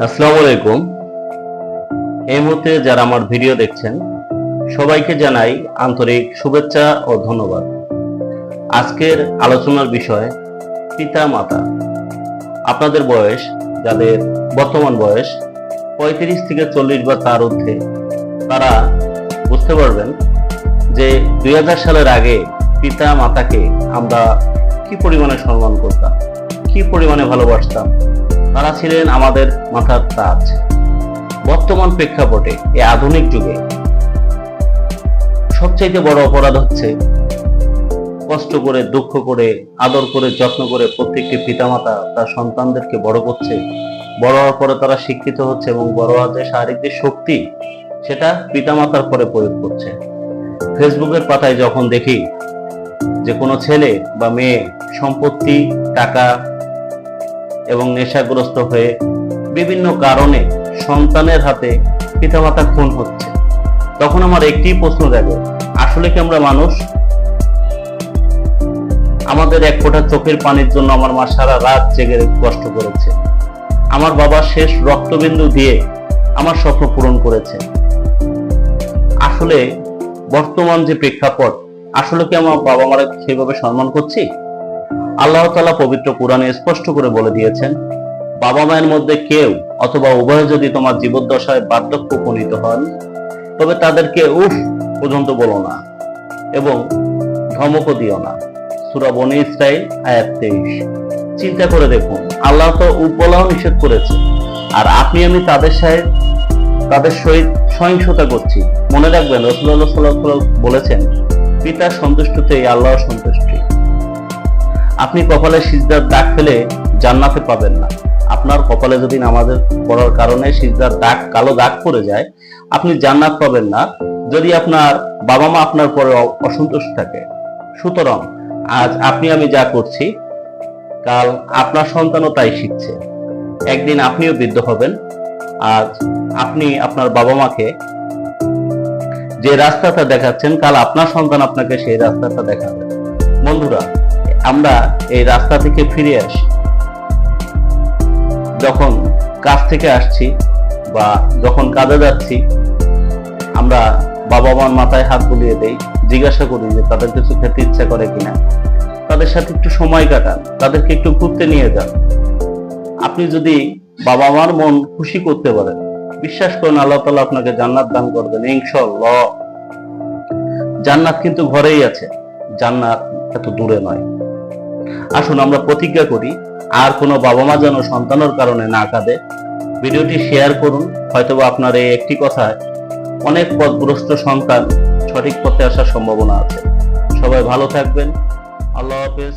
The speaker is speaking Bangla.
আসসালামু আলাইকুম। এই মুহূর্তে যারা আমার ভিডিও দেখছেন সবাইকে জানাই আন্তরিক শুভেচ্ছা ও ধন্যবাদ। আজকের আলোচনার বিষয় পিতা মাতা। আপনাদের বয়স, যাদের বর্তমান বয়স 35 থেকে 40 বা তার ঊর্ধ্বে, তারা বুঝতে পারবেন যে 2000 সালের আগে পিতা মাতাকে আমরা কি পরিমাণে সম্মান করতাম, কি পরিমাণে ভালোবাসতাম। তারা ছিলেন আমাদের মাথার তাজ। বর্তমান প্রেক্ষাপটে এই আধুনিক যুগে সবচাইতে বড় অপরাধ হচ্ছে কষ্ট করে, দুঃখ করে, আদর করে, যত্ন করে প্রত্যেকটি পিতামাতা তার সন্তানদেরকে বড় করছে। বড় হওয়ার পরে তারা শিক্ষিত হচ্ছে এবং বড় হওয়ার যে শারীরিক যে শক্তি, সেটা পিতামাতার পরে প্রয়োগ করছে। ফেসবুকের পাতায় যখন দেখি যে কোনো ছেলে বা মেয়ে সম্পত্তি, টাকা এবং নেশাগ্রস্ত হয়ে বিভিন্ন কারণে সন্তানের হাতে পিতামাতা খুন হচ্ছে, তখন আমার একটি প্রশ্ন জাগে, আসলে কি আমরা মানুষ? আমাদের এক ফোঁটা চোখের পানির জন্য আমার মা সারা রাত জেগে কষ্ট করেছে। আমার বাবা শেষ রক্তবিন্দু দিয়ে আমার স্বপ্ন পূরণ করেছে। আসলে বর্তমান যে প্রেক্ষাপট, আসলে কি আমার বাবা মারা সেভাবে সম্মান করছি? আল্লাহ তাআলা পবিত্র কোরআনে স্পষ্ট করে বলে দিয়েছেন, বাবা মায়ের মধ্যে কেউ অথবা উভয় যদি তোমার জীবদ্দশায় বার্ধক্য উপনীত হন, তবে তাদেরকে উফ পর্যন্ত বলো না এবং ধমকও দিও না। সূরা বনী ইসরাঈল আয়াত 23। চিন্তা করে দেখুন, আল্লাহ তো উফ বলাও নিষেধ করেছে, আর আপনি আমি তাদের সহিত সহিংসতা করছি। মনে রাখবেন, রাসূলুল্লাহ সাল্লাল্লাহু আলাইহি ওয়াসাল্লাম বলেছেন, পিতার সন্তুষ্টিতেই আল্লাহর সন্তুষ্টি। আপনি কপালে সিজদার দাগ ফেলে জান্নাতে পাবেন না। আপনার কপালে যদি নামাজের পড়ার কারণে সিজদার দাগ, কালো দাগ পড়ে যায়, আপনি জান্নাত পাবেন না যদি আপনার বাবা মা আপনার পরে অসন্তুষ্ট থাকে। সুতরাং আজ আপনি আমি যা করছি, কাল আপনার সন্তানও তাই শিখছে। একদিন আপনিও বৃদ্ধ হবেন। আজ আপনি আপনার বাবা মাকে যে রাস্তাটা দেখাচ্ছেন, কাল আপনার সন্তান আপনাকে সেই রাস্তাটা দেখাবে। বন্ধুরা, আমরা এই রাস্তা থেকে ফিরে আসি। যখন কাজ থেকে আসছি বা যখন কাজে যাচ্ছি, আমরা বাবা মার মাথায় হাত বুলিয়ে দেই, জিজ্ঞাসা করি যে তাদের কিছু খেতে ইচ্ছা করে কিনা। তাদের সাথে একটু সময় কাটান, তাদেরকে একটু ঘুরতে নিয়ে যান। আপনি যদি বাবা মার মন খুশি করতে পারেন, বিশ্বাস করেন আল্লাহ তাআলা আপনাকে জান্নাত দান করবেন ইনশাআল্লাহ। জান্নাত কিন্তু ঘরেই আছে, জান্নাত এত দূরে নয়। আসুন আমরা প্রতিজ্ঞা করি, আর কোনো বাবা মা যেন সন্তানের কারণে না কাঁদে। ভিডিওটি শেয়ার করুন, হয়তোবা আপনার এই একটি কথায় অনেক পথভ্রষ্ট সন্তান সঠিক পথে আসার সম্ভাবনা আছে। সবাই ভালো থাকবেন। আল্লাহ হাফেজ।